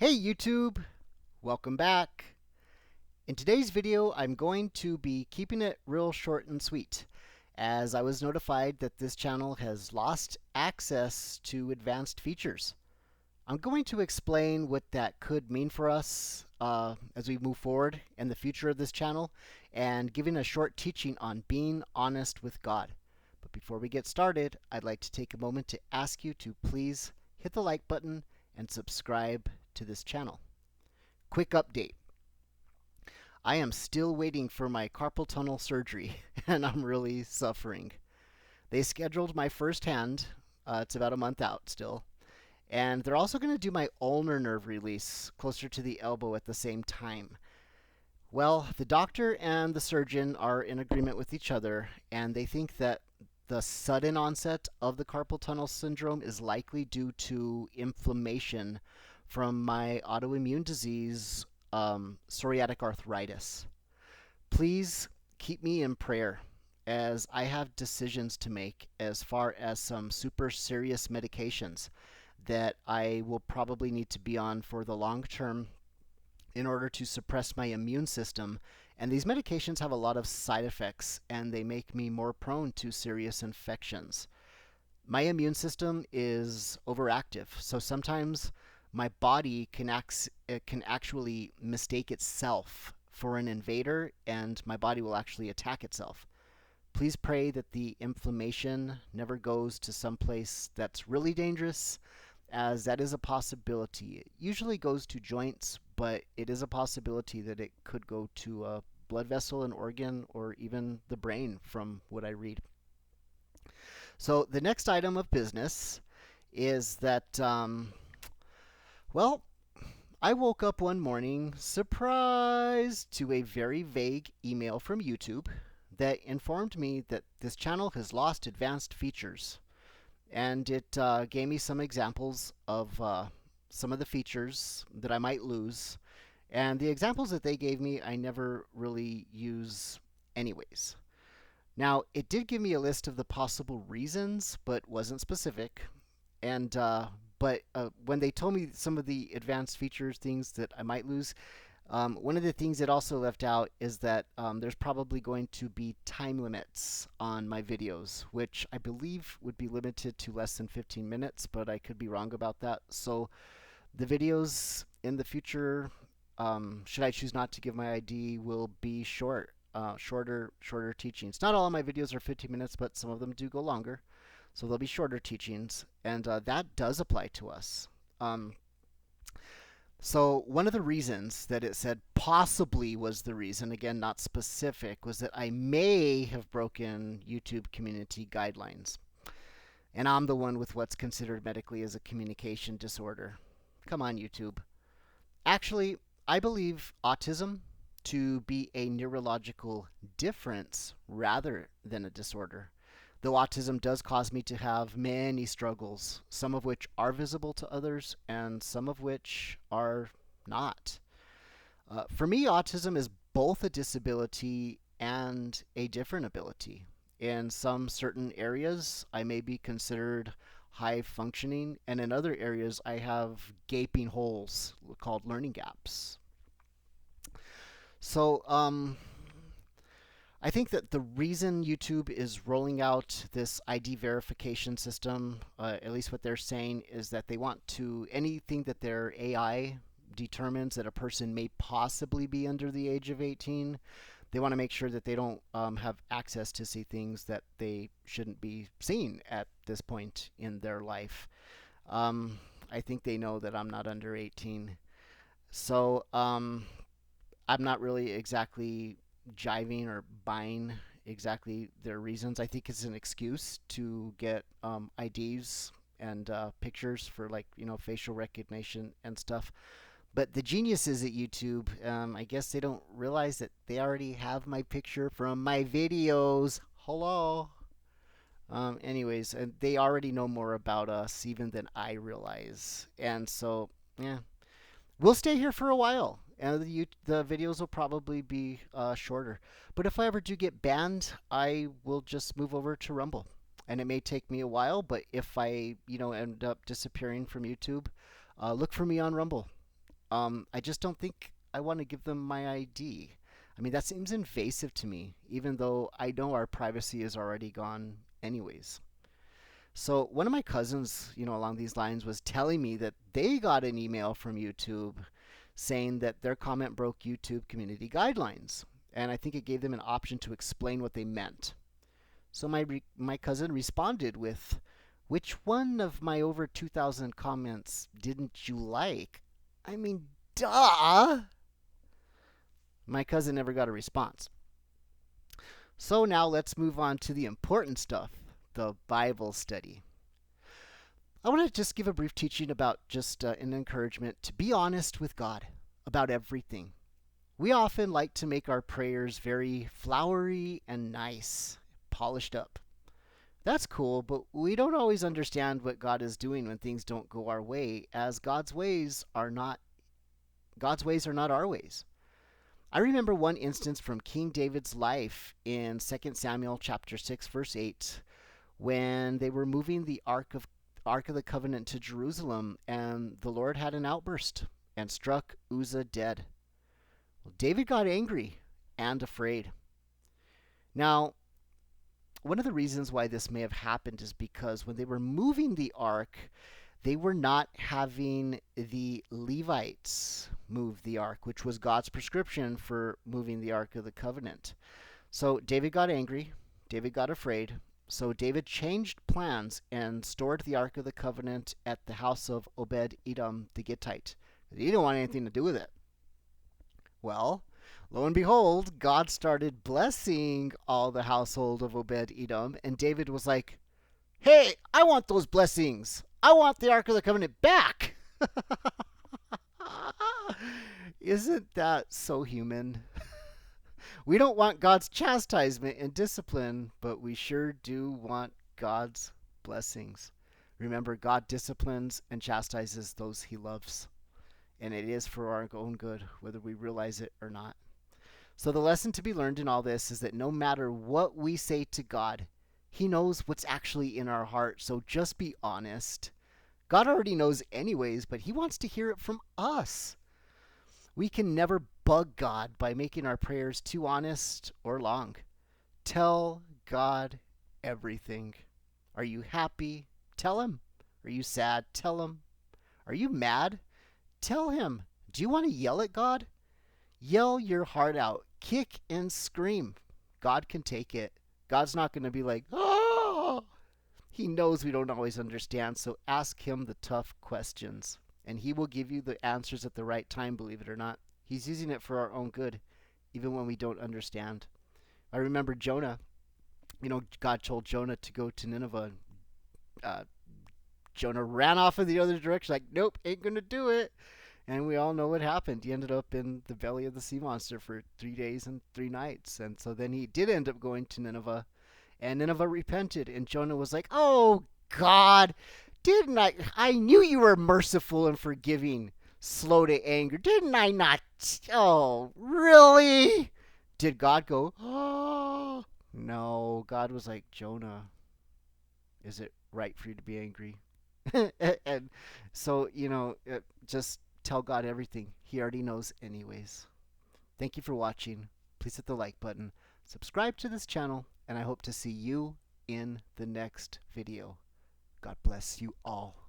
Hey YouTube, welcome back. In today's video, I'm going to be keeping it real short and sweet, as I was notified that this channel has lost access to advanced features. I'm going to explain what that could mean for us as we move forward in the future of this channel, and giving a short teaching on being honest with God. But before we get started, I'd like to take a moment to ask you to please hit the like button and subscribe to this channel. Quick update. I am still waiting for my carpal tunnel surgery, and I'm really suffering. They scheduled my first hand. It's about a month out still. And they're also going to do my ulnar nerve release closer to the elbow at the same time. Well, the doctor and the surgeon are in agreement with each other, and they think that the sudden onset of the carpal tunnel syndrome is likely due to inflammation from my autoimmune disease, psoriatic arthritis. Please keep me in prayer as I have decisions to make as far as some super serious medications that I will probably need to be on for the long term in order to suppress my immune system. And these medications have a lot of side effects, and they make me more prone to serious infections. My immune system is overactive, so sometimes my body can actually mistake itself for an invader, and my body will actually attack itself. Please pray that the inflammation never goes to some place that's really dangerous, as that is a possibility. It usually goes to joints, but it is a possibility that it could go to a blood vessel, an organ, or even the brain from what I read. So the next item of business is that, well, I woke up one morning surprised to a very vague email from YouTube that informed me that this channel has lost advanced features. And it gave me some examples of some of the features that I might lose. And the examples that they gave me, I never really use anyways. Now, it did give me a list of the possible reasons, but wasn't specific. And but when they told me some of the advanced features, things that I might lose, one of the things it also left out is that there's probably going to be time limits on my videos, which I believe would be limited to less than 15 minutes, but I could be wrong about that. So the videos in the future, should I choose not to give my ID, will be shorter teachings. Not all of my videos are 15 minutes, but some of them do go longer. So they'll be shorter teachings, and that does apply to us. So one of the reasons that it said possibly was the reason, again, not specific, was that I may have broken YouTube community guidelines. And I'm the one with what's considered medically as a communication disorder. Come on, YouTube. Actually, I believe autism to be a neurological difference rather than a disorder. Though autism does cause me to have many struggles, some of which are visible to others and some of which are not. For me, autism is both a disability and a different ability. In some certain areas, I may be considered high functioning, and in other areas, I have gaping holes called learning gaps. So, I think that the reason YouTube is rolling out this ID verification system, at least what they're saying, is that they want to, anything that their AI determines that a person may possibly be under the age of 18, they want to make sure that they don't have access to see things that they shouldn't be seeing at this point in their life. I think they know that I'm not under 18. So I'm not really exactly jiving or buying exactly their reasons. I think it's an excuse to get IDs and pictures for, like, facial recognition and stuff. But the geniuses at YouTube, I guess they don't realize that they already have my picture from my videos. Hello. Anyways, and they already know more about us even than I realize. And so, yeah, we'll stay here for a while, and the videos will probably be shorter. But if I ever do get banned, I will just move over to Rumble, and it may take me a while. But if I, end up disappearing from YouTube, look for me on Rumble. I just don't think I want to give them my ID. I mean, that seems invasive to me, even though I know our privacy is already gone anyways. So one of my cousins, along these lines was telling me that they got an email from YouTube saying that their comment broke YouTube community guidelines. And I think it gave them an option to explain what they meant. So my cousin responded with, "Which one of my over 2,000 comments didn't you like?" I mean, duh! My cousin never got a response. So now let's move on to the important stuff, the Bible study. I want to just give a brief teaching about just an encouragement to be honest with God about everything. We often like to make our prayers very flowery and nice, polished up. That's cool, but we don't always understand what God is doing when things don't go our way, as God's ways are not our ways. I remember one instance from King David's life in 2 Samuel chapter 6 verse 8 when they were moving the Ark of the Covenant to Jerusalem, and the Lord had an outburst and struck Uzzah dead. Well, David got angry and afraid. Now, one of the reasons why this may have happened is because when they were moving the ark, they were not having the Levites move the ark, which was God's prescription for moving the Ark of the Covenant. So David got angry, David got afraid, so David changed plans and stored the Ark of the Covenant at the house of Obed-Edom the Gittite. He didn't want anything to do with it. Well, lo and behold, God started blessing all the household of Obed-Edom, and David was like, "Hey, I want those blessings. I want the Ark of the Covenant back." Isn't that so human? We don't want God's chastisement and discipline, but we sure do want God's blessings. Remember, God disciplines and chastises those he loves, and it is for our own good, whether we realize it or not. So the lesson to be learned in all this is that no matter what we say to God, he knows what's actually in our heart, so just be honest. God already knows anyways, but he wants to hear it from us. We can never bug God by making our prayers too honest or long. Tell God everything. Are you happy? Tell him. Are you sad? Tell him. Are you mad? Tell him. Do you want to yell at God? Yell your heart out. Kick and scream. God can take it. God's not going to be like, "Oh!" He knows we don't always understand, so ask him the tough questions, and he will give you the answers at the right time, believe it or not. He's using it for our own good, even when we don't understand. I remember Jonah. God told Jonah to go to Nineveh. Jonah ran off in the other direction, like, "Nope, ain't going to do it." And we all know what happened. He ended up in the belly of the sea monster for 3 days and 3 nights. And so then he did end up going to Nineveh. And Nineveh repented. And Jonah was like, "Oh, God, didn't I knew you were merciful and forgiving, slow to anger. Didn't I not? Oh, really?" Did God go, "Oh"? No, God was like, "Jonah, is it right for you to be angry?" And so, just tell God everything. He already knows anyways. Thank you for watching. Please hit the like button. Subscribe to this channel, and I hope to see you in the next video. God bless you all.